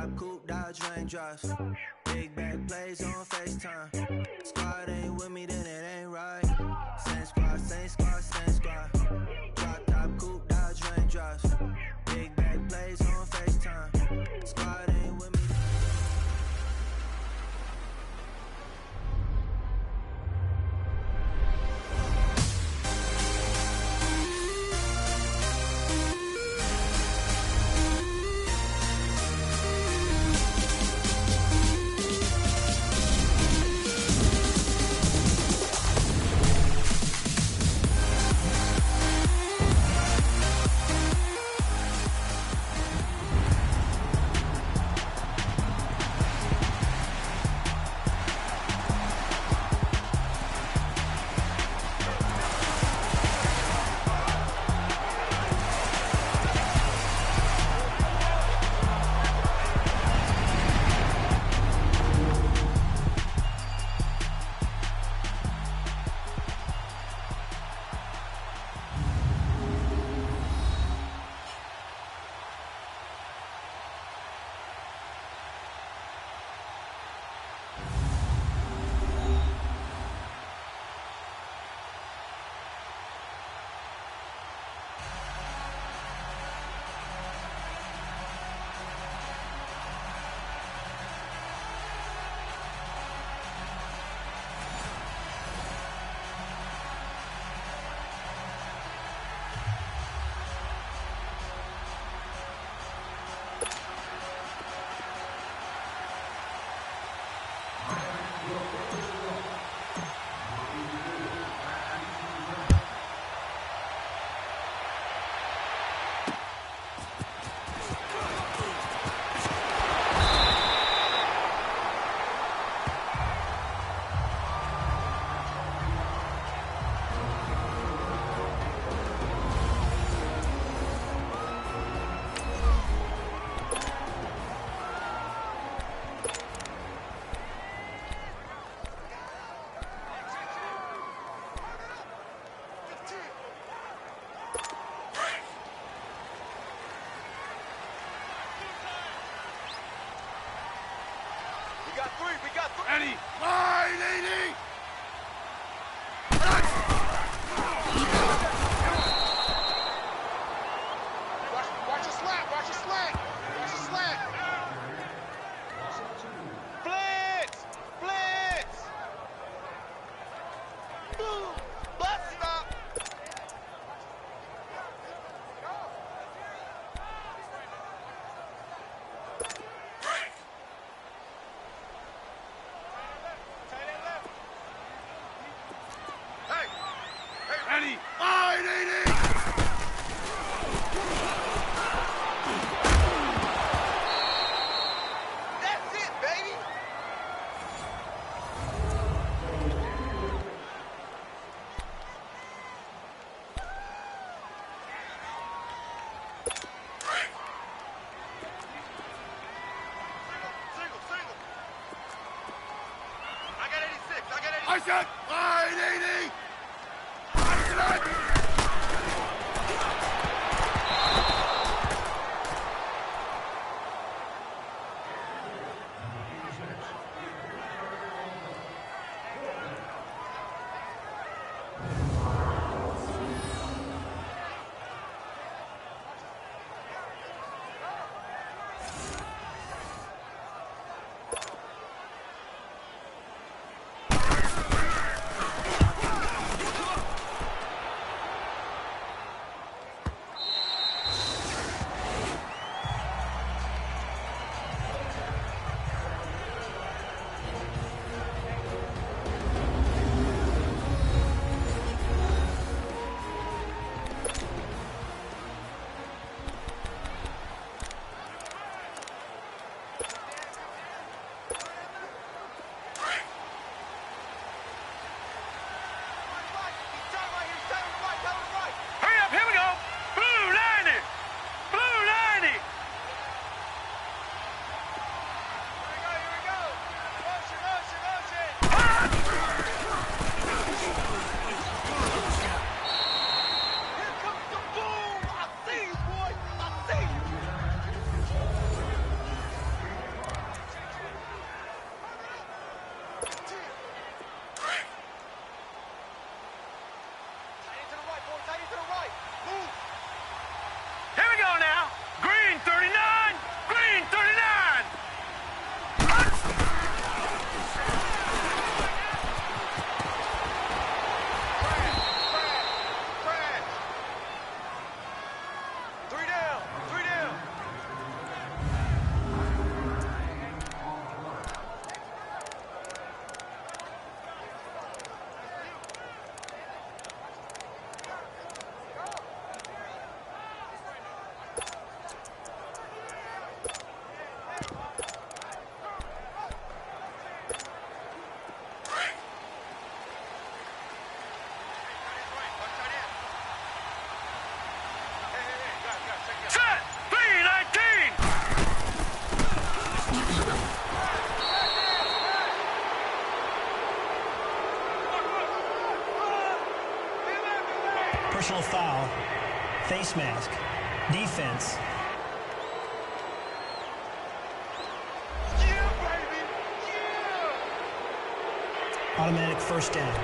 top coupe, Dodge raindrops. Big back plays on FaceTime. Squad ain't with me, then it ain't right. Same squad, same squad, same squad. Drop top coupe, Dodge raindrops. Big back plays on FaceTime. Squad ain't with me. We got three. Eddie! Line, Eddie! Watch your slant. Watch your slant. Watch your slant. Blitz! Blitz! Boom! Bus stop! Eddie! Line, Eddie! That's it, baby! Single. I got 86. I said, line, Eddie! Personal foul, face mask, defense. Yeah, baby! Yeah! Automatic first down.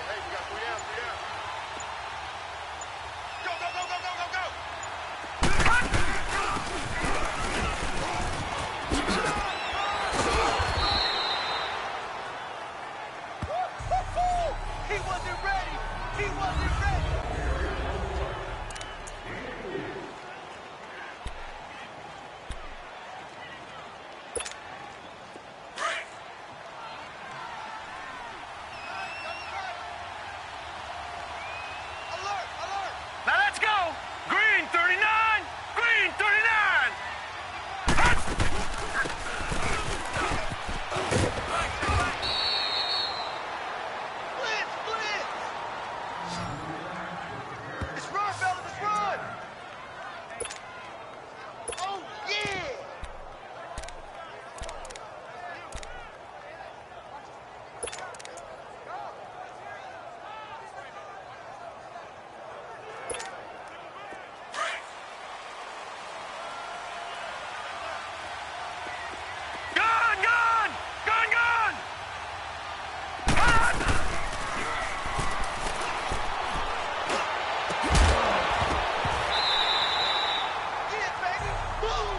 Hey, we got 3 down, 3 down. Go, go, go, go, go, go, go! He wasn't ready. He wasn't ready. Alert, alert. Now let's go! Green 39! Green 39! Blitz, blitz. Let's run, fellas, let's run. Oh, yeah. Gun, gun! Gun, gun! Yeah, baby. Boom.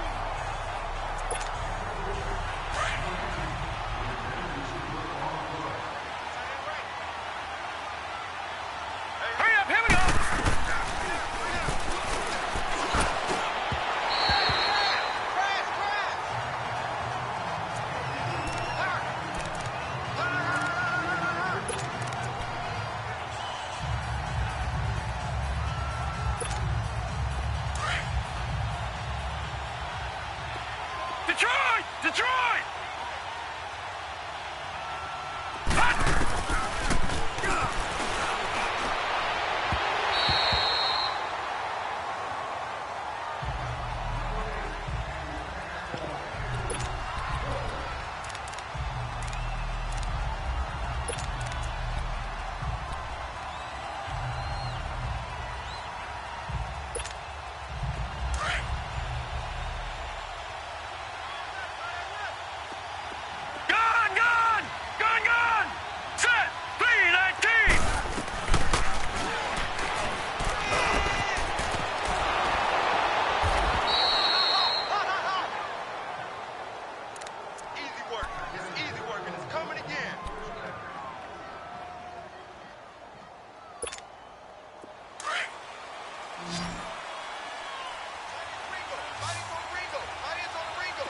Hurry up, here we go! Crash, crash. Detroit! Detroit! Gun, gun! Gun, gun! Set! 319! Easy work. It's easy work, and it's coming again. Ringo. Body's on Ringo. Body's on Ringo.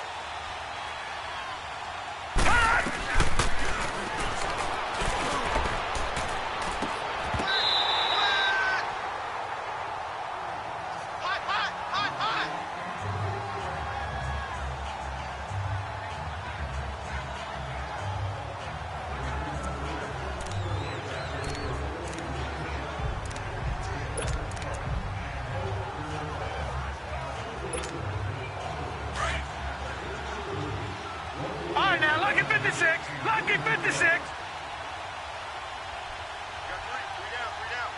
Hot, hot, hot, hot. All right, now, lucky 56! Lucky 56! Got 3 down, 3 down.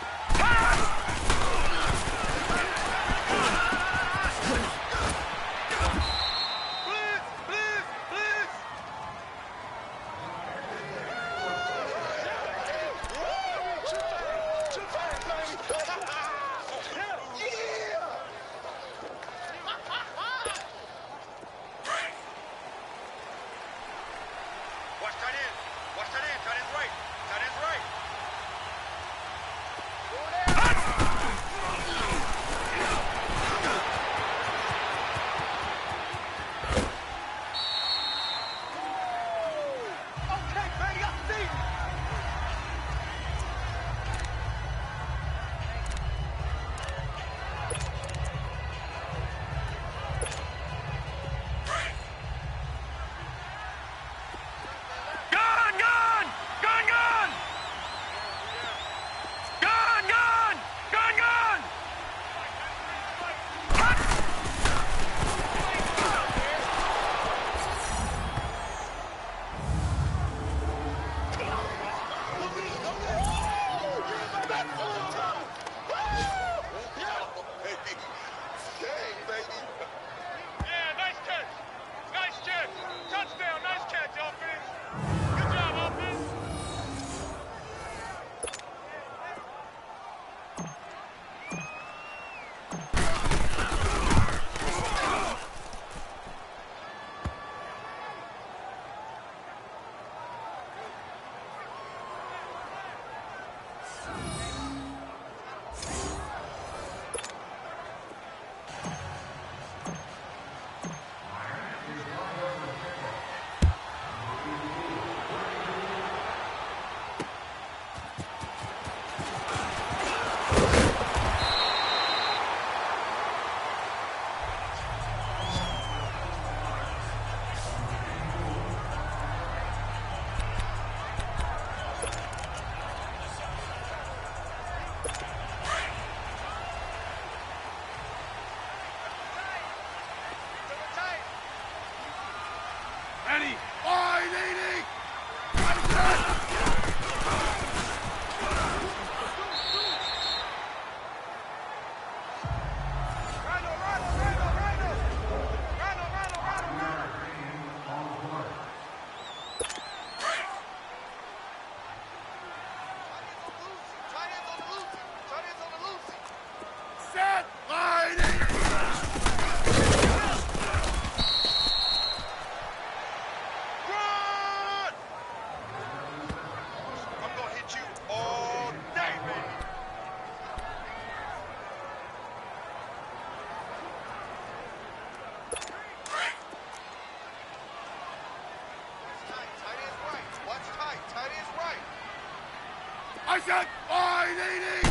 said, fine, 80!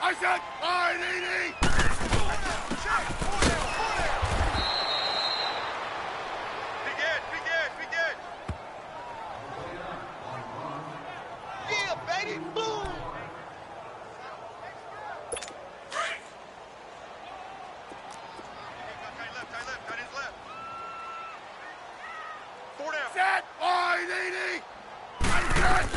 I said, fine, 80! Begin! Yeah, baby, boom! Tight left. 4 down. Set, fine, 80! I said,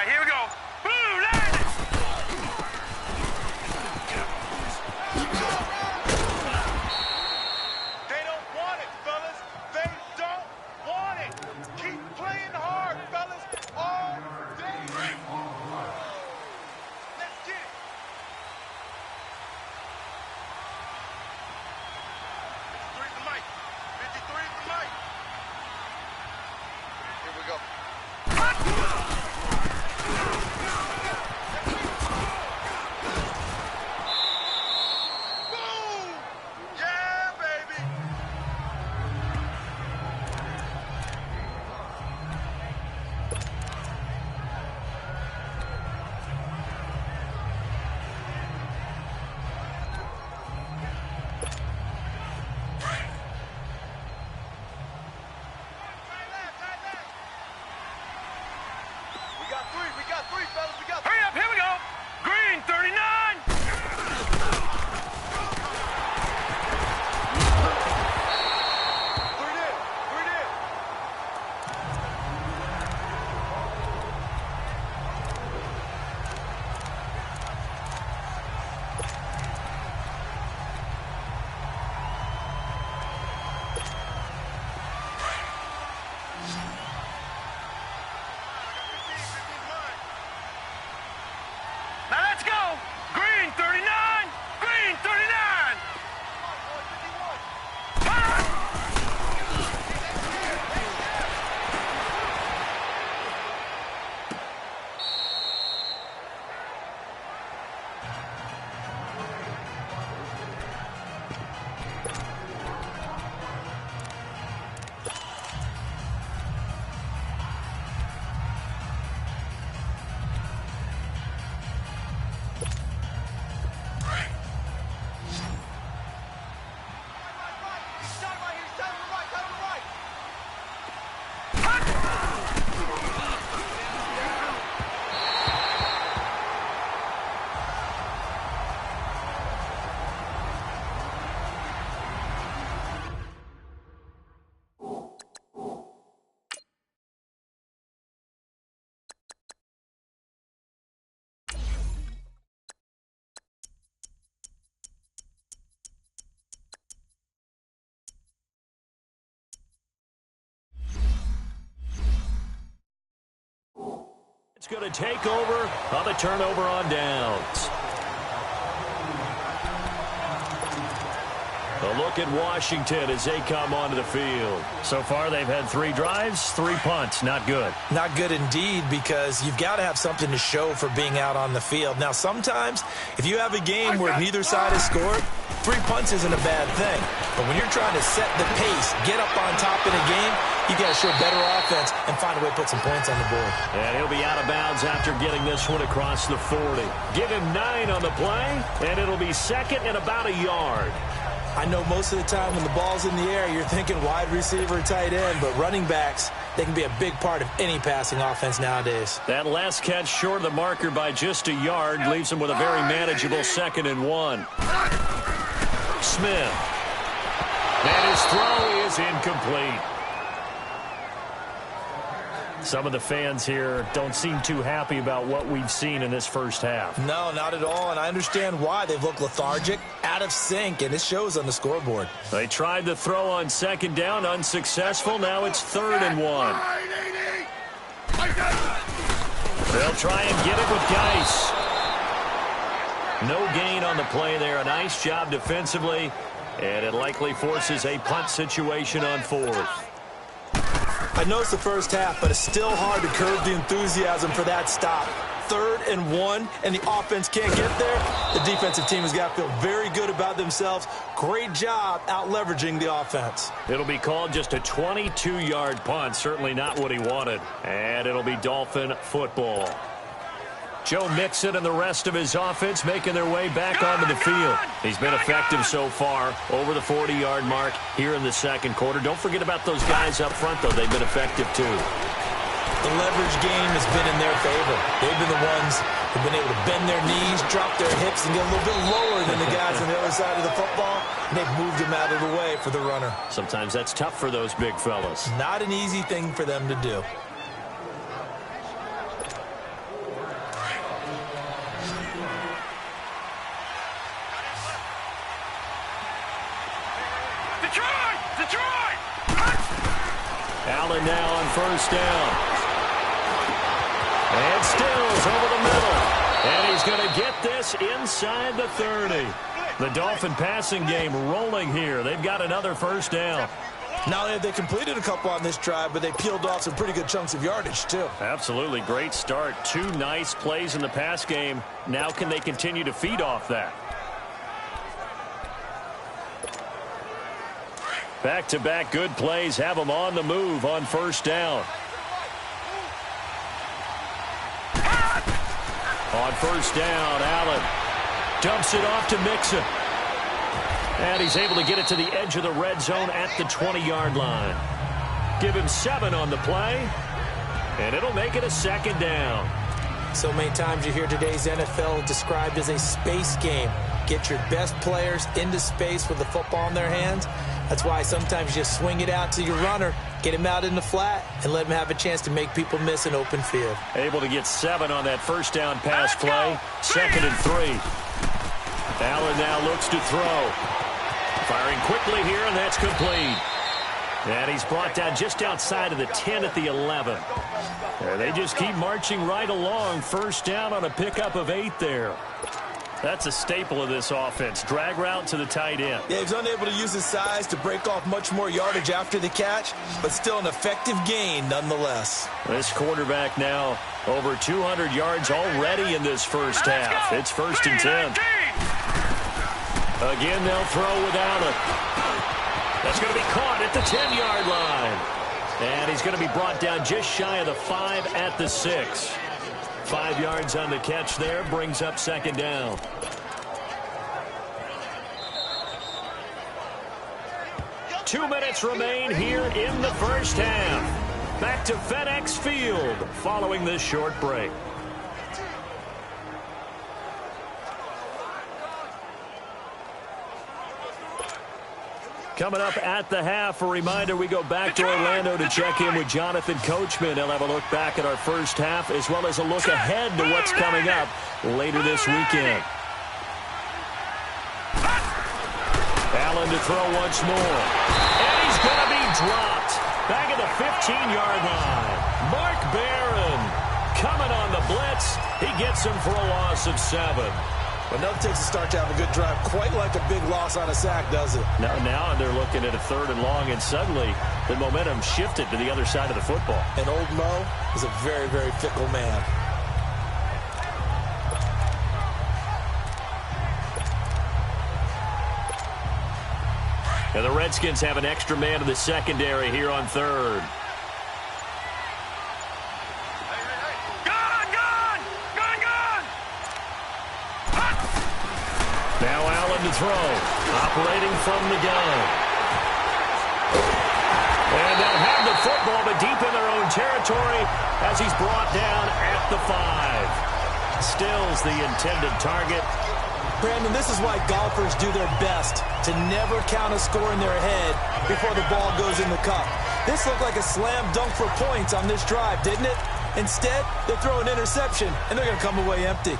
right, here we go. Boom, land it. They don't want it, fellas. They don't want it. Keep playing hard, fellas, all day. Let's get it. 53's the mic. 53's the mic. Here we go. Boom! Yeah, baby. We got three, fellas. We got three. Hurry up, here we go. Green, 39. Three in. Three in. Now let's go. Green, 39. Green, 39. It's going to take over on the turnover on downs. A look at Washington as they come onto the field. So far, they've had 3 drives, 3 punts. Not good. Not good indeed, because you've got to have something to show for being out on the field. Now, sometimes, if you have a game where neither side has scored, 3 punts isn't a bad thing. But when you're trying to set the pace, get up on top in a game, you got to show better offense and find a way to put some points on the board. And he'll be out of bounds after getting this one across the 40. Give him 9 on the play, and it'll be second and about a yard. I know most of the time when the ball's in the air, you're thinking wide receiver, tight end, but running backs, they can be a big part of any passing offense nowadays. That last catch short of the marker by just a yard leaves him with a very manageable 2nd and 1. Smith. And his throw is incomplete. Some of the fans here don't seem too happy about what we've seen in this first half. No, not at all, and I understand why. They've looked lethargic, out of sync, and it shows on the scoreboard. They tried the throw on 2nd down, unsuccessful. Now it's 3rd and 1. They'll try and get it with Geis. No gain on the play there. A nice job defensively, and it likely forces a punt situation on 4th. I know it's the first half, but it's still hard to curb the enthusiasm for that stop. 3rd and 1, and the offense can't get there. The defensive team has got to feel very good about themselves. Great job out-leveraging the offense. It'll be called just a 22-yard punt. Certainly not what he wanted. And it'll be Dolphin football. Joe Mixon and the rest of his offense making their way back onto the field. He's been effective so far over the 40-yard mark here in the 2nd quarter. Don't forget about those guys up front, though. They've been effective, too. The leverage game has been in their favor. They've been the ones who've been able to bend their knees, drop their hips, and get a little bit lower than the guys on the other side of the football, and they've moved them out of the way for the runner. Sometimes that's tough for those big fellas. Not an easy thing for them to do. Detroit! Allen now on first down. And Stills over the middle. And he's going to get this inside the 30. The Dolphin passing game rolling here. They've got another first down. Not only have they completed a couple on this drive, but they peeled off some pretty good chunks of yardage, too. Absolutely. Great start. 2 nice plays in the pass game. Now can they continue to feed off that? Back-to-back good plays have them on the move on first down. On first down, Allen dumps it off to Mixon. And he's able to get it to the edge of the red zone at the 20-yard line. Give him 7 on the play, and it'll make it a second down. So many times you hear today's NFL described as a space game. Get your best players into space with the football in their hands. That's why sometimes you just swing it out to your runner, get him out in the flat, and let him have a chance to make people miss an open field. Able to get 7 on that first down pass play. 2nd and 3. Allen now looks to throw. Firing quickly here, and that's complete. And he's brought down just outside of the 10 at the 11. And they just keep marching right along. First down on a pickup of 8 there. That's a staple of this offense. Drag route to the tight end. Yeah, he's unable to use his size to break off much more yardage after the catch, but still an effective gain nonetheless. This quarterback now over 200 yards already in this first half. It's 1st and 10. Again, they'll throw with Allen. That's going to be caught at the 10-yard line. And he's going to be brought down just shy of the 5 at the 6. 5 yards on the catch there, brings up second down. Two minutes remain here in the first half. Back to FedEx Field following this short break. Coming up at the half, a reminder, we go back to Orlando to check in with Jonathan Coachman. He'll have a look back at our first half as well as a look ahead to what's coming up later this weekend. Allen to throw once more. And he's going to be dropped back at the 15-yard line. Mark Barron coming on the blitz. He gets him for a loss of 7. But nothing takes a start to have a good drive quite like a big loss on a sack, does it? Now they're looking at a 3rd and long, and suddenly the momentum shifted to the other side of the football. And old Mo is a very, very fickle man. And the Redskins have an extra man in the secondary here on 3rd. Now Allen to throw, operating from the gun. And they'll have the football, but deep in their own territory as he's brought down at the 5. Stills the intended target. Brandon, this is why golfers do their best to never count a score in their head before the ball goes in the cup. This looked like a slam dunk for points on this drive, didn't it? Instead, they throw an interception, and they're going to come away empty.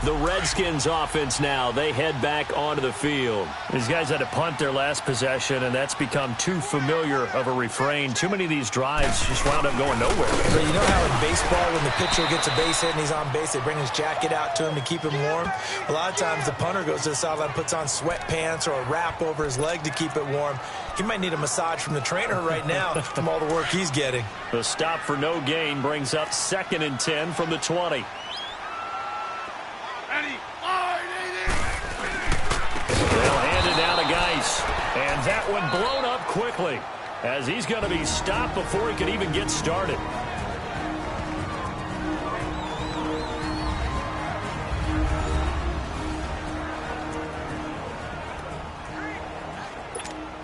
The Redskins offense now, they head back onto the field. These guys had to punt their last possession, and that's become too familiar of a refrain. Too many of these drives just wound up going nowhere. But you know how in baseball, when the pitcher gets a base hit and he's on base, they bring his jacket out to him to keep him warm? A lot of times the punter goes to the sideline, puts on sweatpants or a wrap over his leg to keep it warm. He might need a massage from the trainer right now from all the work he's getting. The stop for no gain brings up 2nd and 10 from the 20. They'll hand it down to Geis. And that one blown up quickly as he's going to be stopped before he can even get started.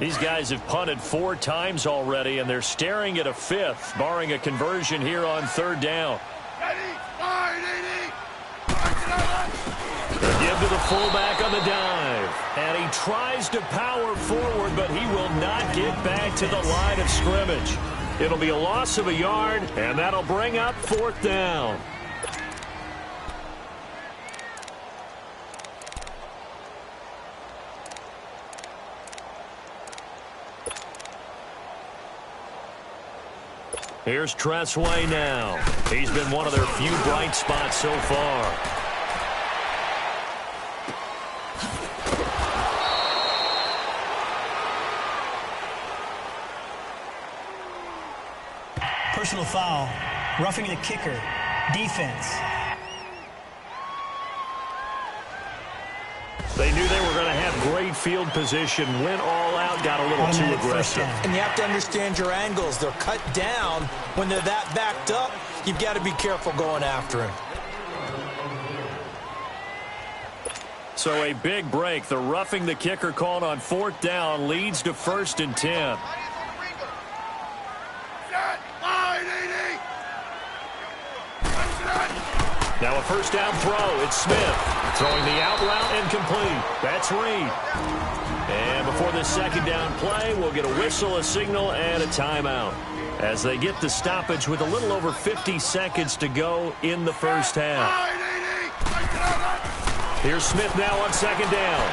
These guys have punted 4 times already, and they're staring at a 5th, barring a conversion here on 3rd down. Give to the fullback on the dive. And he tries to power forward, but he will not get back to the line of scrimmage. It'll be a loss of a yard, and that'll bring up 4th down. Here's Tressway now. He's been one of their few bright spots so far. Personal foul. Roughing the kicker. Defense. They knew they were going to have great field position. Went all out, got a little too aggressive. And you have to understand your angles. They're cut down. When they're that backed up, you've got to be careful going after him. So a big break. The roughing the kicker called on 4th down leads to 1st and 10. Now a 1st down throw. It's Smith throwing the out route incomplete. That's Reed. And before the 2nd down play, we'll get a whistle, a signal, and a timeout as they get the stoppage with a little over 50 seconds to go in the 1st half. Here's Smith now on 2nd down.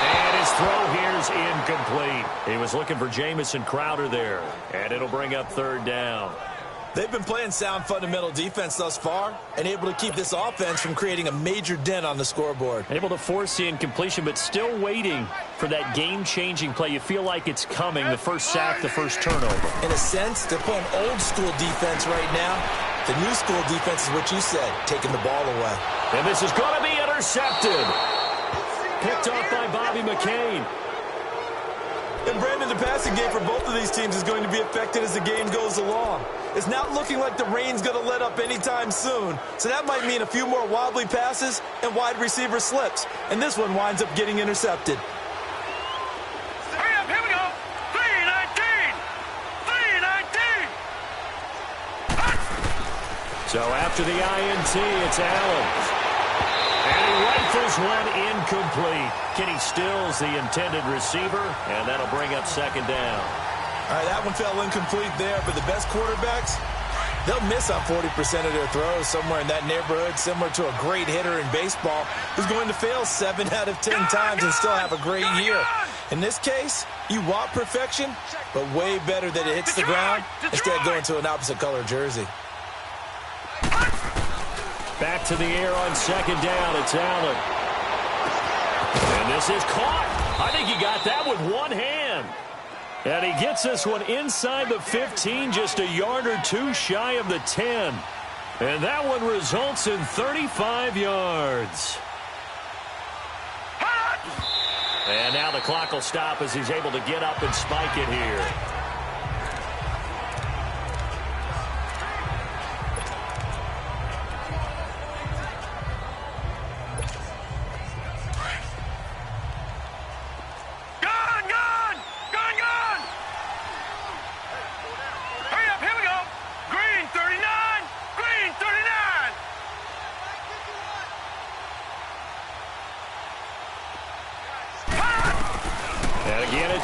And his throw here's incomplete. He was looking for Jamison Crowder there. And it'll bring up 3rd down. They've been playing sound fundamental defense thus far and able to keep this offense from creating a major dent on the scoreboard. Able to force the incompletion, but still waiting for that game-changing play. You feel like it's coming, the first sack, the first turnover. In a sense, they're playing old-school defense right now. The new-school defense is what you said, taking the ball away. And this is going to be intercepted. Picked off by Bobby McCain. And Brandon, the passing game for both of these teams is going to be affected as the game goes along. It's not looking like the rain's going to let up anytime soon. So that might mean a few more wobbly passes and wide receiver slips. And this one winds up getting intercepted. Hurry up, here we go. 3-19. 3-19. So after the INT, it's Allen. And he rifles one incomplete. Kenny Stills, the intended receiver, and that'll bring up 2nd down. All right, that one fell incomplete there, but the best quarterbacks, they'll miss on 40% of their throws, somewhere in that neighborhood, similar to a great hitter in baseball who's going to fail 7 out of 10 times and still have a great year. In this case, you want perfection, but way better that it hits the ground instead of going to an opposite color jersey. Back to the air on 2nd down. It's Allen. And this is caught. I think he got that with one hand. And he gets this one inside the 15, just a yard or two shy of the 10. And that one results in 35 yards. And now the clock will stop as he's able to get up and spike it here.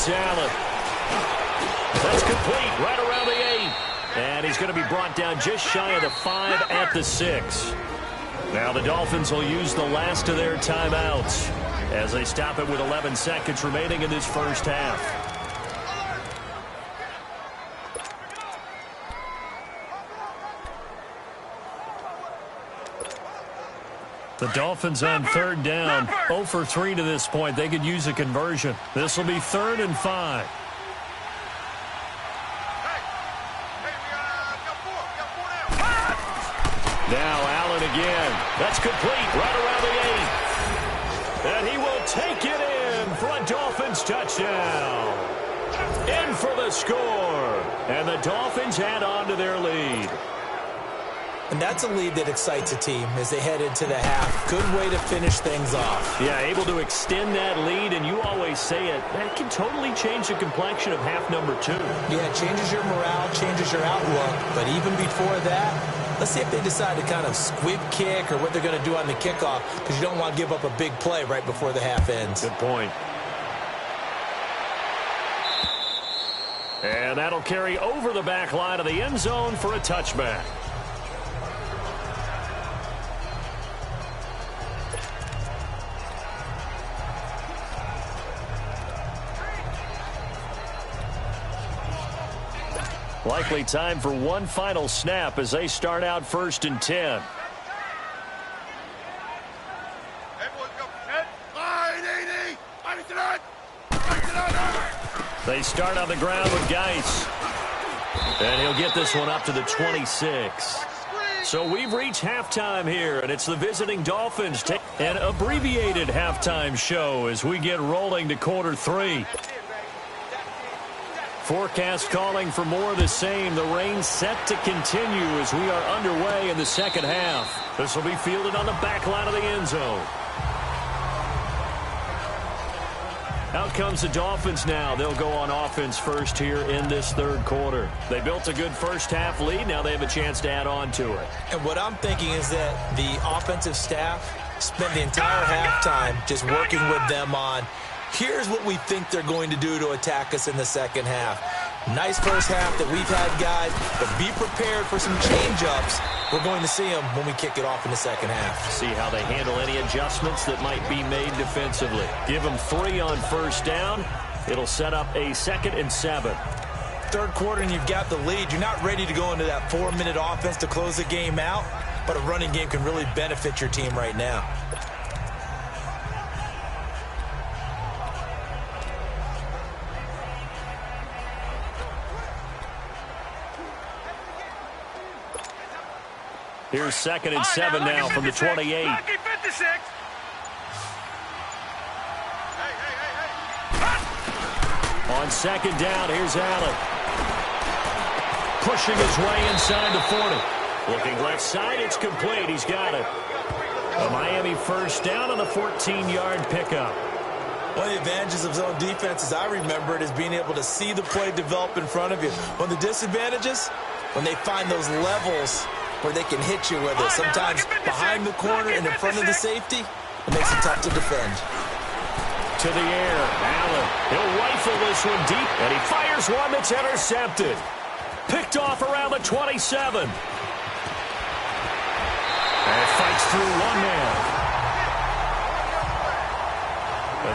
Allen. That's complete right around the 8. And he's going to be brought down just shy of the 5 at the 6. Now the Dolphins will use the last of their timeouts as they stop it with 11 seconds remaining in this 1st half. The Dolphins on 3rd down, 0 for 3 to this point. They could use a conversion. This will be 3rd and 5. Now Allen again. That's complete right around the 8. And he will take it in for a Dolphins touchdown. In for the score. And the Dolphins add on to their lead. And that's a lead that excites a team as they head into the half. Good way to finish things off. Yeah, able to extend that lead, and you always say it, that can totally change the complexion of half number 2. Yeah, it changes your morale, changes your outlook. But even before that, let's see if they decide to kind of squib kick or what they're going to do on the kickoff, because you don't want to give up a big play right before the half ends. Good point. And that'll carry over the back line of the end zone for a touchback. Likely time for one final snap as they start out 1st and 10. They start on the ground with Geis. And he'll get this one up to the 26. So we've reached halftime here, and it's the visiting Dolphins take an abbreviated halftime show as we get rolling to quarter 3. Forecast calling for more of the same. The rain set to continue as we are underway in the second half. This will be fielded on the back line of the end zone. Out comes the Dolphins now. They'll go on offense first here in this third quarter. They built a good first half lead. Now they have a chance to add on to it. And what I'm thinking is that the offensive staff spent the entire halftime just working with them on, here's what we think they're going to do to attack us in the second half. Nice first half that we've had, guys, but be prepared for some change-ups. We're going to see them when we kick it off in the second half. See how they handle any adjustments that might be made defensively. Give them 3 on first down. It'll set up a 2nd and 7. Third quarter and you've got the lead. You're not ready to go into that 4-minute offense to close the game out, but a running game can really benefit your team right now. Here's 2nd and 7 now from the 28. On 2nd down, here's Allen. Pushing his way inside the 40. Looking left side, it's complete. He's got it. A Miami first down on the 14-yard pickup. One of the advantages of zone defense, as I remember it, is being able to see the play develop in front of you. One of the disadvantages, when they find those levels where they can hit you with it. Sometimes behind the corner and in front of the safety, it makes it tough to defend. To the air, Allen. He'll rifle this one deep, and he fires one that's intercepted. Picked off around the 27. And fights through one man.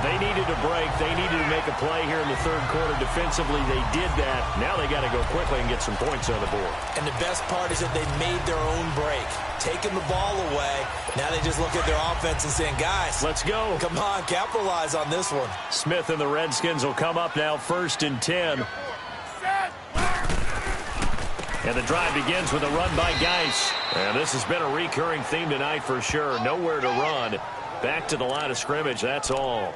They needed a break. They needed to make a play here in the third quarter. Defensively, they did that. Now they got to go quickly and get some points on the board. And the best part is that they made their own break. Taking the ball away. Now they just look at their offense and saying, guys, let's go. Come on, capitalize on this one. Smith and the Redskins will come up now 1st and 10. And the drive begins with a run by Geis. And this has been a recurring theme tonight for sure. Nowhere to run. Back to the line of scrimmage, that's all.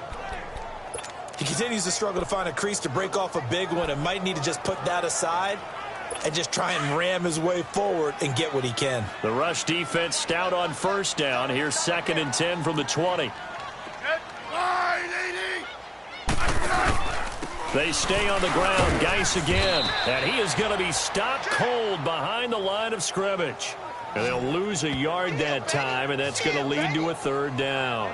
He continues to struggle to find a crease to break off a big one and might need to just put that aside and just try and ram his way forward and get what he can. The rush defense stout on first down. Here's 2nd and 10 from the 20. They stay on the ground. Geis again. And he is going to be stopped cold behind the line of scrimmage. And they'll lose a yard that time, and that's going to lead to a 3rd down.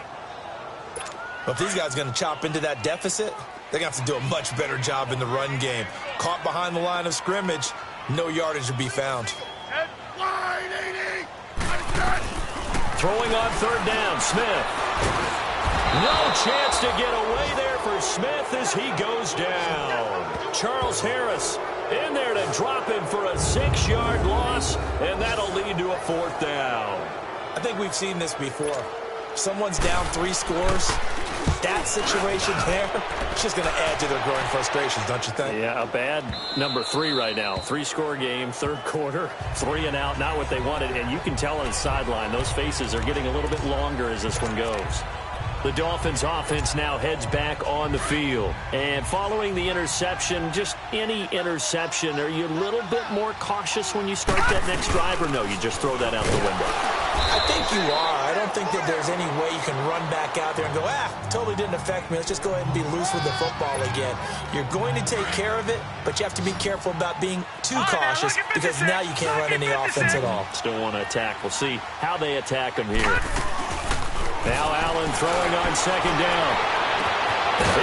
Well, if these guys are going to chop into that deficit, they're going to have to do a much better job in the run game. Caught behind the line of scrimmage, no yardage to be found. Throwing on 3rd down, Smith. No chance to get away there for Smith as he goes down. Charles Harris in there to drop him for a 6-yard loss, and that'll lead to a 4th down. I think we've seen this before. Someone's down 3 scores. That situation there, it's just going to add to their growing frustrations, don't you think? Yeah, a bad number 3 right now. 3-score game, third quarter, 3 and out, not what they wanted. And you can tell on the sideline, those faces are getting a little bit longer as this one goes. The Dolphins offense now heads back on the field. And following the interception, just any interception, are you a little bit more cautious when you start that next drive, or no, you just throw that out the window? I think you are. I don't think that there's any way you can run back out there and go, totally didn't affect me. Let's just go ahead and be loose with the football again. You're going to take care of it, but you have to be careful about being too cautious because now you can't run any offense at all. Still want to attack. We'll see how they attack them here. Now Allen throwing on 2nd down.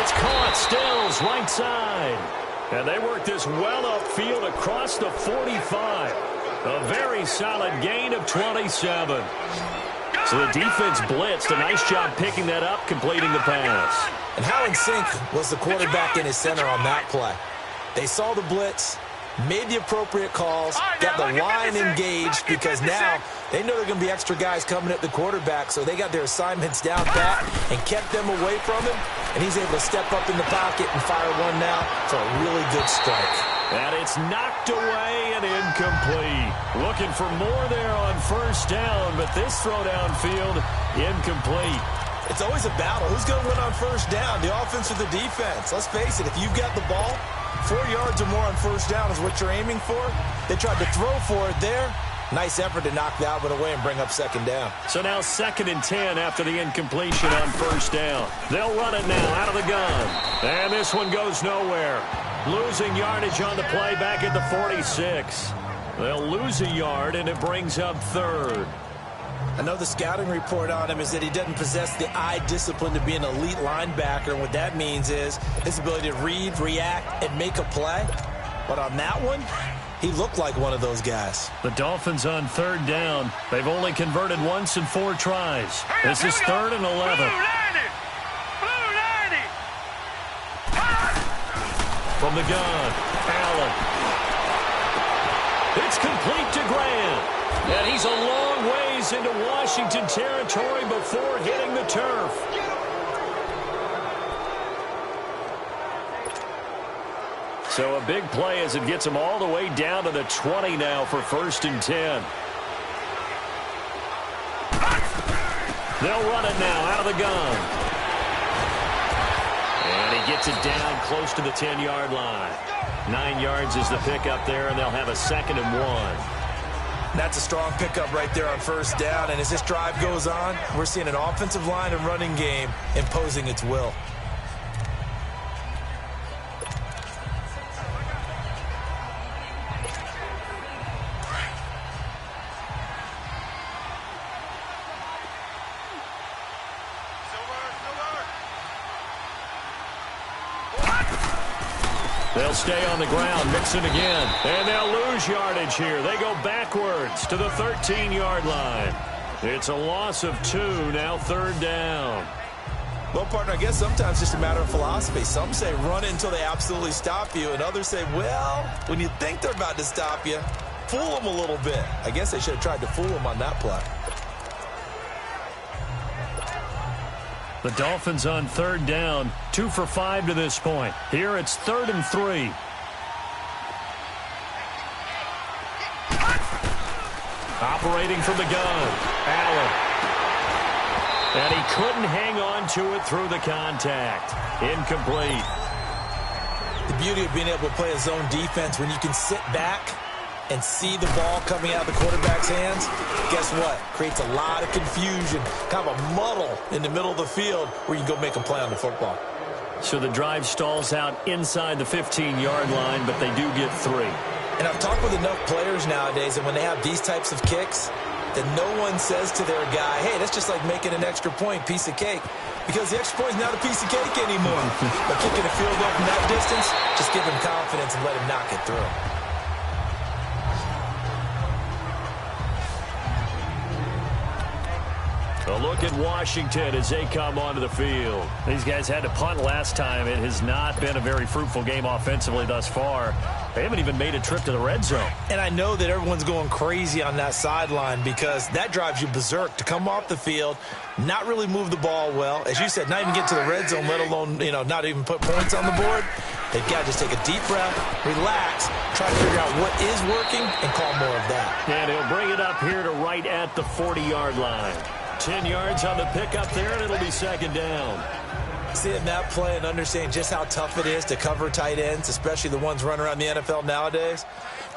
It's caught. Stills right side. And they work this well upfield across the 45. A very solid gain of 27. So the defense blitzed. A nice job picking that up, completing the pass. And how in sync was the quarterback in his center on that play? They saw the blitz. made the appropriate calls, got the line engaged, because now they know there are going to be extra guys coming at the quarterback, so they got their assignments down pat and kept them away from him, and he's able to step up in the pocket and fire one now for a really good strike. And it's knocked away and incomplete. Looking for more there on first down, but this throw downfield, incomplete. It's always a battle. Who's going to win on first down, the offense or the defense? Let's face it, if you've got the ball, 4 yards or more on first down is what you're aiming for. They tried to throw for it there. Nice effort to knock that one away and bring up second down. So now 2nd and 10 after the incompletion on first down. They'll run it now out of the gun. And this one goes nowhere. Losing yardage on the play back at the 46. They'll lose a yard, and it brings up 3rd. I know the scouting report on him is that he doesn't possess the eye discipline to be an elite linebacker, and what that means is his ability to read, react, and make a play. But on that one, he looked like one of those guys. The Dolphins on 3rd down. They've only converted once in 4 tries. This is 3rd and 11. From the gun, Allen. It's complete to Grant. And he's a long ways into Washington territory before hitting the turf. So a big play as it gets him all the way down to the 20 now for 1st and 10. They'll run it now out of the gun. And he gets it down close to the 10-yard line. 9 yards is the pickup there, and they'll have a 2nd and 1. That's a strong pickup right there on first down, and as this drive goes on, we're seeing an offensive line and running game imposing its will. They'll stay on the ground, mix it again, and they'll lose yardage here. They go backwards to the 13-yard line. It's a loss of 2, now 3rd down. Well, partner, I guess sometimes it's just a matter of philosophy. Some say run it until they absolutely stop you, and others say, well, when you think they're about to stop you, fool them a little bit. I guess they should have tried to fool them on that play. The Dolphins on 3rd down, 2 for 5 to this point. Here it's 3rd and 3. Operating from the gun, Allen. And he couldn't hang on to it through the contact. Incomplete. The beauty of being able to play a zone defense when you can sit back and see the ball coming out of the quarterback's hands, guess what? Creates a lot of confusion, kind of a muddle in the middle of the field where you can go make a play on the football. So the drive stalls out inside the 15-yard line, but they do get 3. And I've talked with enough players nowadays, and when they have these types of kicks, that no one says to their guy, hey, that's just like making an extra point, piece of cake. Because the extra point is not a piece of cake anymore. But kicking a field goal from that distance, just give him confidence and let him knock it through. A look at Washington as they come onto the field. These guys had to punt last time. It has not been a very fruitful game offensively thus far. They haven't even made a trip to the red zone. And I know that everyone's going crazy on that sideline because that drives you berserk to come off the field, not really move the ball well. As you said, not even get to the red zone, let alone, not even put points on the board. They've got to just take a deep breath, relax, try to figure out what is working, and call more of that. And he'll bring it up here to right at the 40-yard line. 10 yards on the pickup there, and it'll be 2nd down. Seeing that play and understanding just how tough it is to cover tight ends, especially the ones running around the NFL nowadays,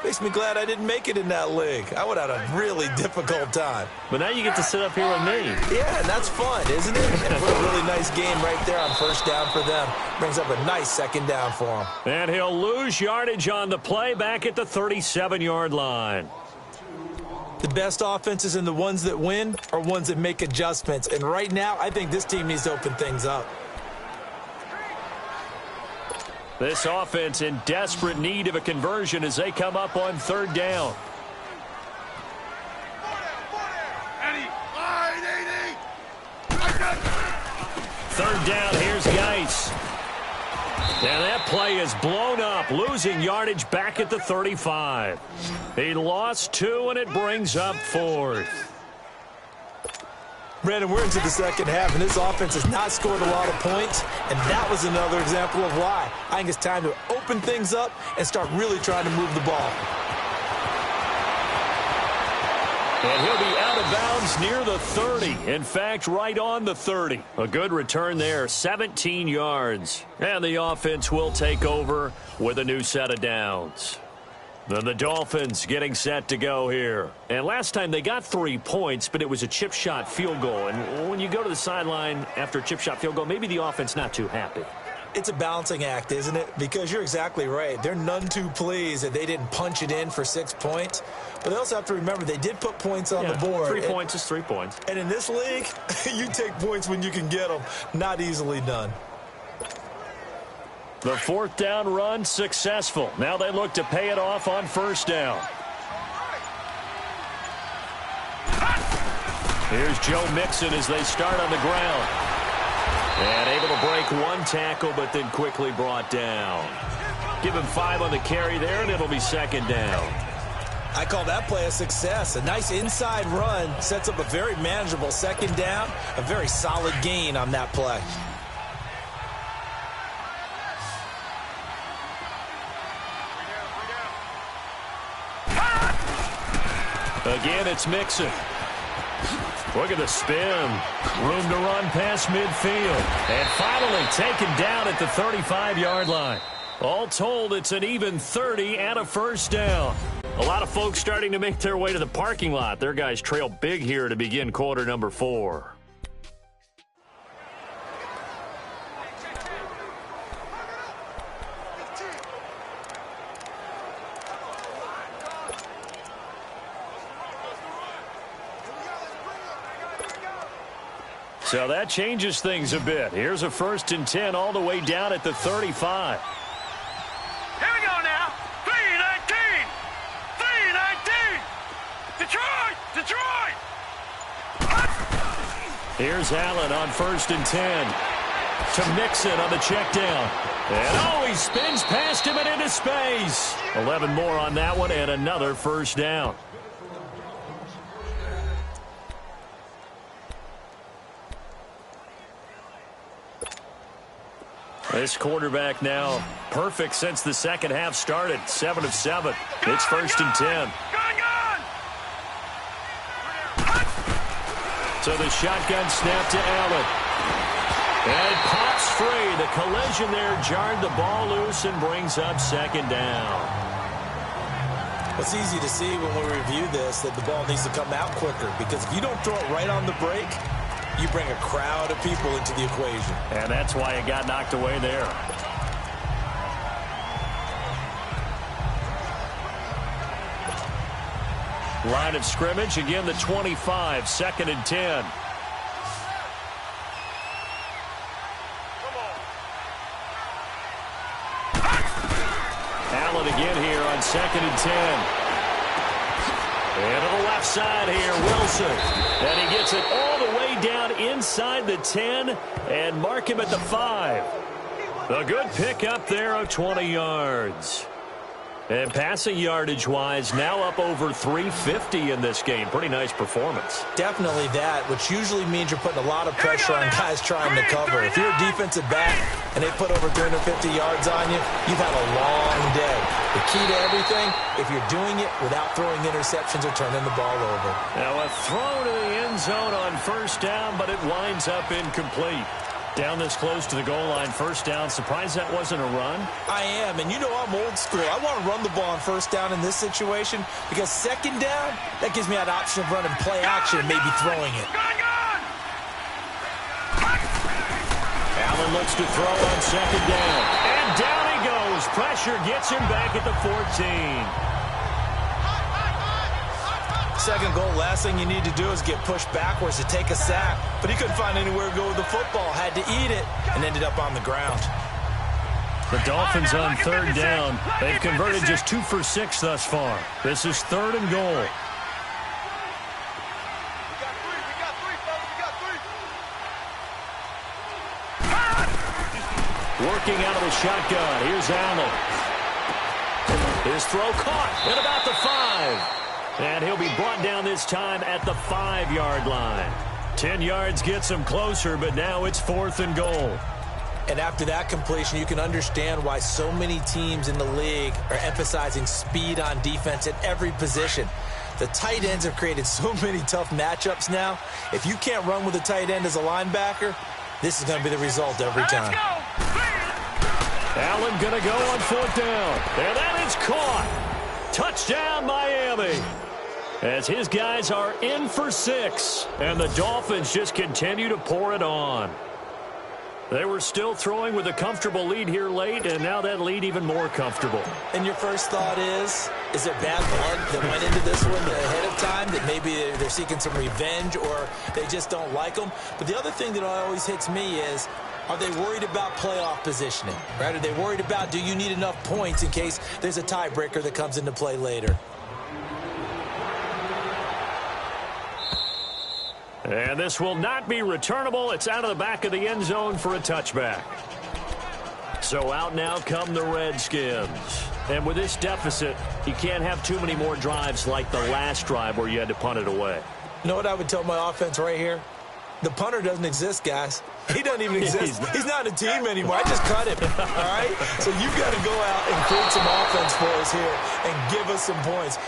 makes me glad I didn't make it in that league. I would have had a really difficult time. But now you get to sit up here with me. Yeah, and that's fun, isn't it? And what a really nice game right there on first down for them. Brings up a nice 2nd down for them. And he'll lose yardage on the play back at the 37-yard line. The best offenses and the ones that win are ones that make adjustments. And right now, I think this team needs to open things up. This offense in desperate need of a conversion as they come up on 3rd down. Third down, here's Geis. And that play is blown thrown up, losing yardage back at the 35. He lost 2, and it brings up 4th. Brandon, we're into the second half, and this offense has not scored a lot of points, and that was another example of why. I think it's time to open things up and start really trying to move the ball. And he'll be out of bounds near the 30. In fact, right on the 30. A good return there, 17 yards. And the offense will take over with a new set of downs. Then the Dolphins getting set to go here. And last time they got 3 points, but it was a chip shot field goal. And when you go to the sideline after a chip shot field goal, maybe the offense not too happy. It's a balancing act, isn't it? Because you're exactly right. They're none too pleased that they didn't punch it in for 6 points. But they also have to remember they did put points on the board. 3 points is 3 points. And in this league, you take points when you can get them. Not easily done. The 4th down run successful. Now they look to pay it off on 1st down. Here's Joe Mixon as they start on the ground. And able to break 1 tackle, but then quickly brought down. Give him 5 on the carry there, and it'll be 2nd down. I call that play a success. A nice inside run sets up a very manageable 2nd down. A very solid gain on that play. Again, it's Mixon. Look at the spin. Room to run past midfield. And finally taken down at the 35-yard line. All told, it's an even 30 and a 1st down. A lot of folks starting to make their way to the parking lot. Their guys trail big here to begin quarter number 4. So that changes things a bit. Here's a 1st and 10 all the way down at the 35. Here we go now. 3-19. 3-19. Detroit. Detroit. Here's Allen on 1st and 10. To Mixon on the check down. And he spins past him and into space. 11 more on that one and another 1st down. This quarterback now perfect since the second half started. 7 of 7. It's 1st and 10. So the shotgun snap to Allen. And it pops free. The collision there jarred the ball loose and brings up 2nd down. It's easy to see when we review this that the ball needs to come out quicker, because if you don't throw it right on the break, you bring a crowd of people into the equation. And that's why it got knocked away there. Line of scrimmage, again the 25, 2nd and 10. Allen again here on 2nd and 10. And to the left side here, Wilson. And he gets it all the way down inside the 10 and mark him at the 5. A good pickup there of 20 yards. And passing yardage-wise, now up over 350 in this game. Pretty nice performance. Definitely that, which usually means you're putting a lot of pressure on guys trying to cover. If you're a defensive back and they put over 350 yards on you, you've had a long day. The key to everything, if you're doing it without throwing interceptions or turning the ball over. Now a throw to the end zone on 1st down, but it winds up incomplete. Down this close to the goal line, 1st down. Surprised that wasn't a run? I am, and you know I'm old school. I want to run the ball on 1st down in this situation, because 2nd down, that gives me that option of running play action and maybe throwing it. Allen looks to throw on 2nd down. And down he goes. Pressure gets him back at the 14. 2nd goal, last thing you need to do is get pushed backwards to take a sack. But he couldn't find anywhere to go with the football. Had to eat it and ended up on the ground. The Dolphins on 3rd down. They've converted just 2 for 6 thus far. This is 3rd and goal. Working out of the shotgun. Here's Allen. His throw caught at about the 5. And he'll be brought down this time at the 5-yard line. 10 yards gets him closer, but now it's 4th and goal. And after that completion, you can understand why so many teams in the league are emphasizing speed on defense at every position. The tight ends have created so many tough matchups now. If you can't run with a tight end as a linebacker, this is going to be the result every time. Allen going to go on 4th down. And that is caught. Touchdown, Miami. As his guys are in for 6. And the Dolphins just continue to pour it on. They were still throwing with a comfortable lead here late, and now that lead even more comfortable. And your first thought is there bad blood that went into this one ahead of time, that maybe they're seeking some revenge or they just don't like them? But the other thing that always hits me is, are they worried about playoff positioning? Right? Are they worried about, do you need enough points in case there's a tiebreaker that comes into play later? And this will not be returnable. It's out of the back of the end zone for a touchback. So out now come the Redskins. And with this deficit, you can't have too many more drives like the last drive where you had to punt it away. You know what I would tell my offense right here? The punter doesn't exist, guys. He doesn't even exist. He's not a team anymore. I just cut him, all right? So you've got to go out and create some offense for us here and give us some points.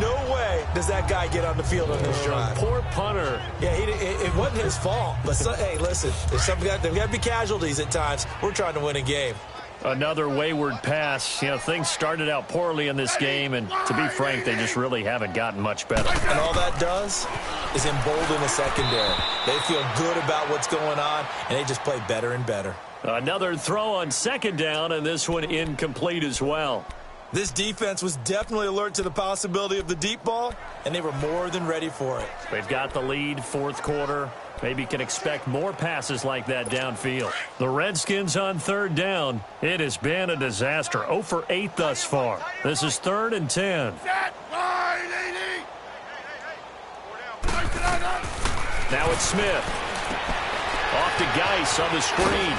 No way does that guy get on the field on this drive. Poor punter. Yeah, it wasn't his fault. But, hey, listen, there's got to be casualties at times. We're trying to win a game. Another wayward pass. You know, things started out poorly in this game, and to be frank, they just really haven't gotten much better. And all that does is embolden the secondary. They feel good about what's going on, and they just play better and better. Another throw on 2nd down, and this one incomplete as well. This defense was definitely alert to the possibility of the deep ball, and they were more than ready for it. They've got the lead, 4th quarter. Maybe can expect more passes like that downfield. The Redskins on 3rd down. It has been a disaster. 0 for 8 thus far. This is 3rd and 10. Now it's Smith. Off to Geis on the screen.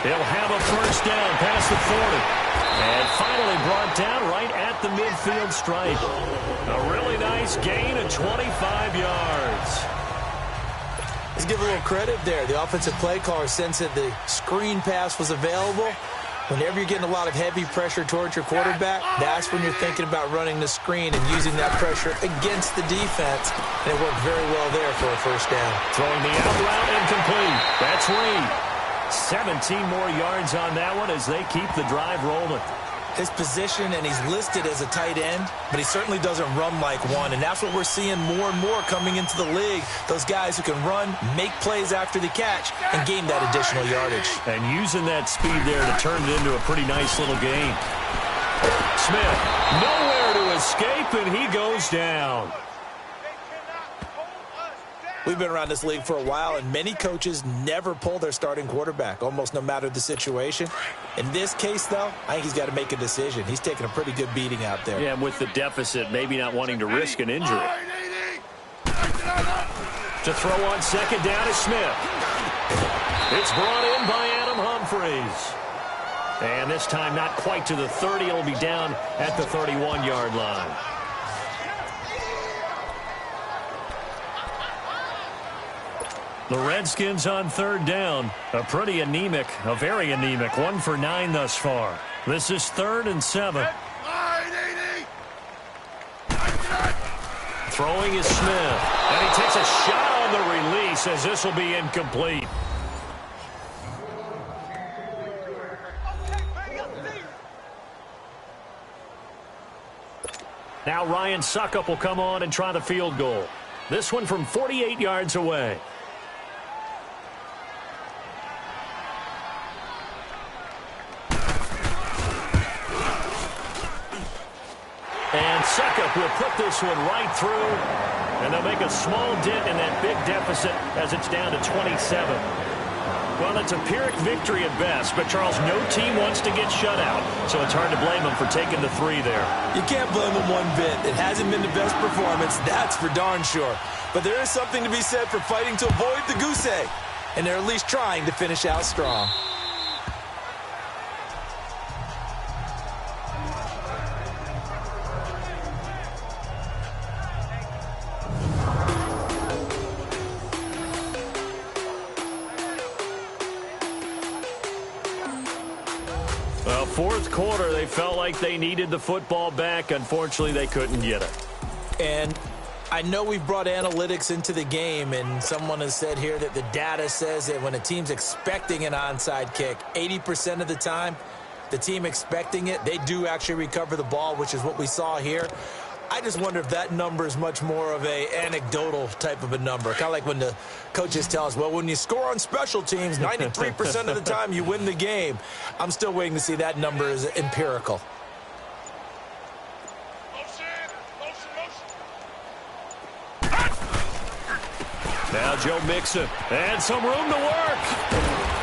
He'll have a 1st down past the 40. And finally brought down right at the midfield stripe. A really nice gain of 25 yards. Let's give a little credit there. The offensive play caller sensed that the screen pass was available. Whenever you're getting a lot of heavy pressure towards your quarterback, that's when you're thinking about running the screen and using that pressure against the defense. And it worked very well there for a 1st down. Throwing the out route incomplete. That's Reed. 17 more yards on that one as they keep the drive rolling. His position, and he's listed as a tight end, but he certainly doesn't run like one, and that's what we're seeing more and more coming into the league. Those guys who can run, make plays after the catch, and gain that additional yardage. And using that speed there to turn it into a pretty nice little game. Smith, nowhere to escape, and he goes down. We've been around this league for a while, and many coaches never pull their starting quarterback, almost no matter the situation. In this case, though, I think he's got to make a decision. He's taking a pretty good beating out there. Yeah, with the deficit, maybe not wanting to risk an injury. To throw on 2nd down is Smith. It's brought in by Adam Humphries. And this time not quite to the 30. It'll be down at the 31-yard line. The Redskins on 3rd down. A pretty anemic, a very anemic 1 for 9 thus far. This is 3rd and 7. Throwing is Smith. And he takes a shot on the release as this will be incomplete. Now Ryan Suckup will come on and try the field goal. This one from 48 yards away. And Suckup will put this one right through, and they'll make a small dent in that big deficit as it's down to 27. Well, it's a Pyrrhic victory at best, but, Charles, no team wants to get shut out, so it's hard to blame them for taking the 3 there. You can't blame them one bit. It hasn't been the best performance, that's for darn sure. But there is something to be said for fighting to avoid the goose egg, and they're at least trying to finish out strong. Well, fourth quarter, they felt like they needed the football back. Unfortunately, they couldn't get it. And I know we've brought analytics into the game, and someone has said here that the data says that when a team's expecting an onside kick, 80% of the time, the team expecting it, they do actually recover the ball, which is what we saw here. I just wonder if that number is much more of a anecdotal type of a number. Kind of like when the coaches tell us, well, when you score on special teams, 93% of the time you win the game. I'm still waiting to see that number is empirical. Now Joe Mixon, and some room to work.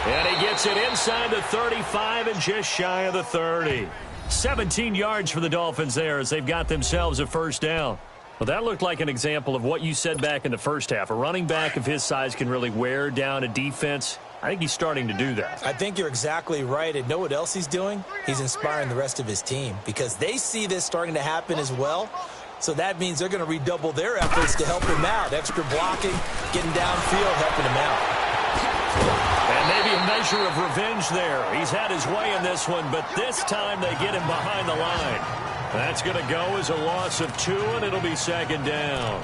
And he gets it inside the 35 and just shy of the 30. 17 yards for the Dolphins there as they've got themselves a first down. Well, that looked like an example of what you said back in the first half. A running back of his size can really wear down a defense. I think he's starting to do that. I think you're exactly right. And know what else he's doing? He's inspiring the rest of his team because they see this starting to happen as well. So that means they're going to redouble their efforts to help him out. Extra blocking, getting downfield, helping him out. And maybe a measure of revenge there. He's had his way in this one, but this time they get him behind the line. That's going to go as a loss of 2, and it'll be second down.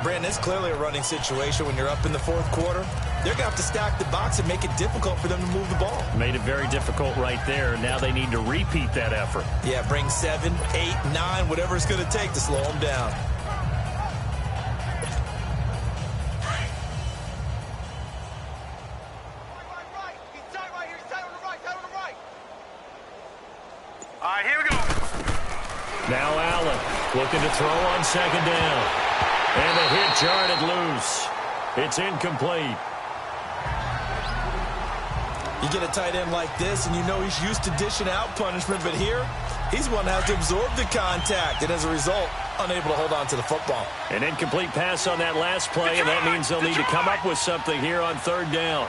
Brandon, it's clearly a running situation when you're up in the fourth quarter. They're going to have to stack the box and make it difficult for them to move the ball. Made it very difficult right there. Now they need to repeat that effort. Yeah, bring 7, 8, 9, whatever it's going to take to slow them down. All right, here we go. Now Allen looking to throw on second down. And the hit jarred loose. It's incomplete. You get a tight end like this, and you know he's used to dishing out punishment, but here, he's one that has to absorb the contact, and as a result, unable to hold on to the football. An incomplete pass on that last play, and that means they'll need to come up with something here on third down.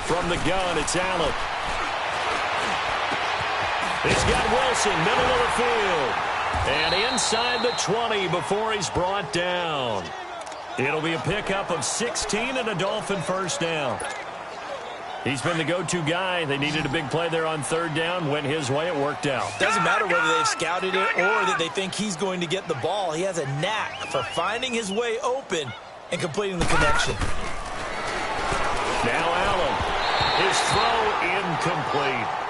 From the gun, it's Allen. He's got Wilson, middle of the field. And inside the 20 before he's brought down. It'll be a pickup of 16 and a Dolphin first down. He's been the go-to guy. They needed a big play there on third down. Went his way. It worked out. Doesn't matter whether they've scouted it or that they think he's going to get the ball. He has a knack for finding his way open and completing the connection. Now Allen. His throw incomplete.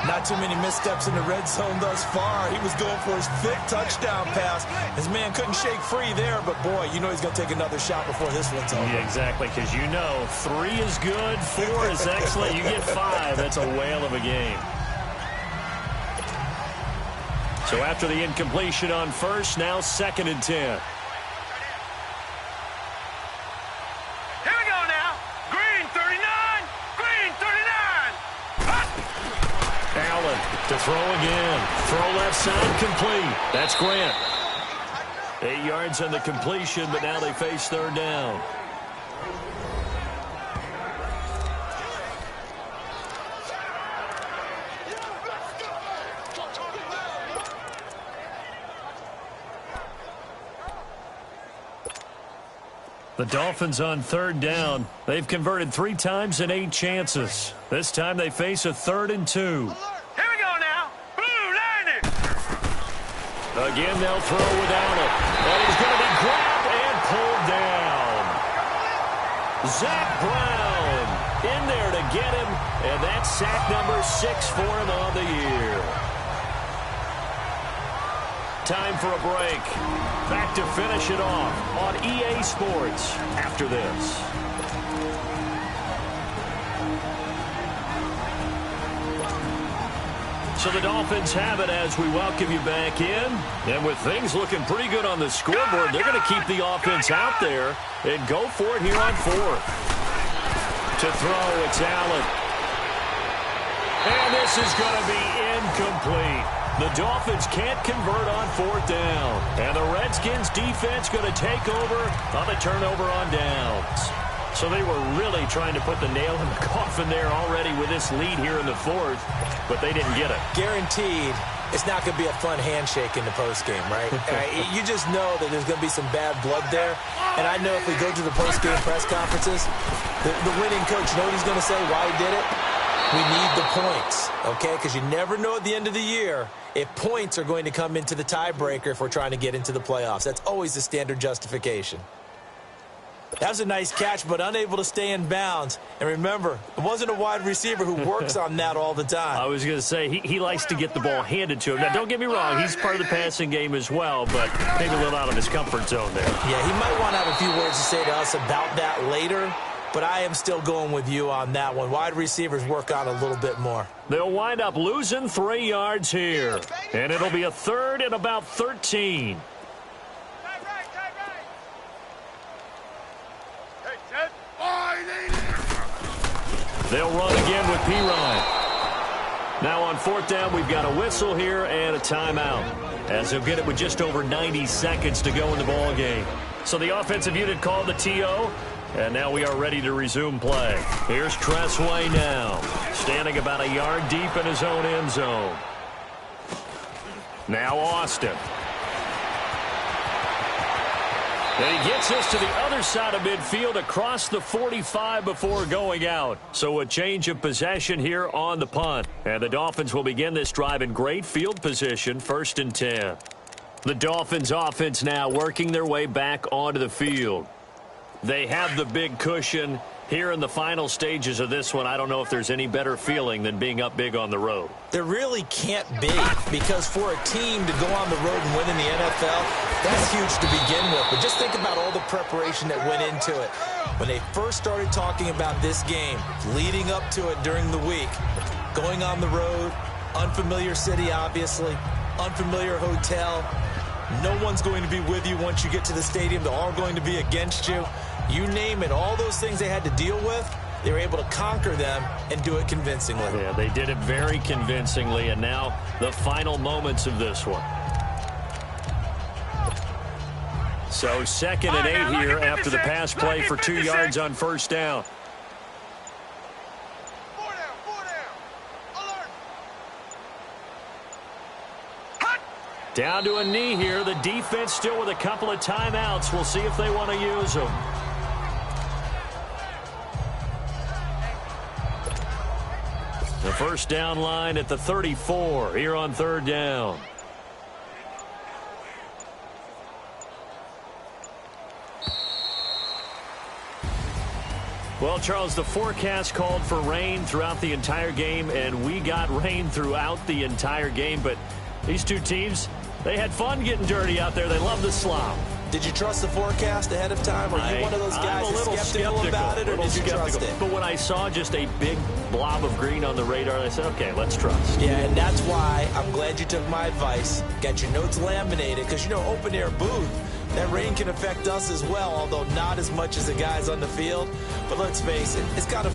Not too many missteps in the red zone thus far. He was going for his 5th touchdown pass. His man couldn't shake free there, but boy, you know he's going to take another shot before this one's over. Yeah, exactly, because you know 3 is good, 4 is excellent. You get 5, that's a whale of a game. So after the incompletion on first, now 2nd and 10. To throw again. Throw left side, complete. That's Grant. 8 yards on the completion, but now they face third down. The Dolphins on third down. They've converted 3 times in 8 chances. This time they face a 3rd and 2. Again, they'll throw with Allen. And he's going to be grabbed and pulled down. Zach Brown in there to get him. And that's sack number 6 for him on the year. Time for a break. Back to finish it off on EA Sports after this. So the Dolphins have it as we welcome you back in. And with things looking pretty good on the scoreboard, they're going to keep the offense out there and go for it here on 4th. To throw, it's Allen. And this is going to be incomplete. The Dolphins can't convert on 4th down. And the Redskins defense going to take over on the turnover on downs. So they were really trying to put the nail in the coffin there already with this lead here in the 4th, but they didn't get it. Guaranteed it's not going to be a fun handshake in the postgame, right? You just know that there's going to be some bad blood there. And I know if we go to the postgame press conferences, the winning coach, you know what he's going to say, why he did it? We need the points, okay? Because you never know at the end of the year if points are going to come into the tiebreaker if we're trying to get into the playoffs. That's always the standard justification. That was a nice catch, but unable to stay in bounds. And remember, it wasn't a wide receiver who works on that all the time. I was going to say, he likes to get the ball handed to him. Now, don't get me wrong, he's part of the passing game as well, but maybe a little out of his comfort zone there. Yeah, he might want to have a few words to say to us about that later, but I am still going with you on that one. Wide receivers work on a little bit more. They'll wind up losing 3 yards here, and it'll be a third and about 13. They'll run again with Perine. Now on 4th down, we've got a whistle here and a timeout, as they'll get it with just over 90 seconds to go in the ball game. So the offensive unit called the TO, and now we are ready to resume play. Here's Tressway now, standing about a yard deep in his own end zone. Now Austin. And he gets this to the other side of midfield across the 45 before going out. So a change of possession here on the punt. And the Dolphins will begin this drive in great field position, 1st and 10. The Dolphins offense now working their way back onto the field. They have the big cushion here in the final stages of this one. I don't know if there's any better feeling than being up big on the road. There really can't be, because for a team to go on the road and win in the NFL, that's huge to begin with. But just think about all the preparation that went into it. When they first started talking about this game, leading up to it during the week, going on the road, unfamiliar city, obviously, unfamiliar hotel. No one's going to be with you once you get to the stadium. They're all going to be against you. You name it, all those things they had to deal with, they were able to conquer them and do it convincingly. Yeah, they did it very convincingly, and now the final moments of this one. So 2nd and 8 here after the pass play for 2 yards on 1st down. Down to a knee here. The defense still with a couple of timeouts. We'll see if they want to use them. The 1st down line at the 34 here on 3rd down. Well, Charles, the forecast called for rain throughout the entire game, and we got rain throughout the entire game. But these two teams, they had fun getting dirty out there. They love the slop. Did you trust the forecast ahead of time? Are you one of those guys who's skeptical about it, or did you trust it? But when I saw just a big blob of green on the radar, I said, okay, let's trust. Yeah, and that's why I'm glad you took my advice. Got your notes laminated, because, you know, open-air booth, that rain can affect us as well, although not as much as the guys on the field. But let's face it, it's got to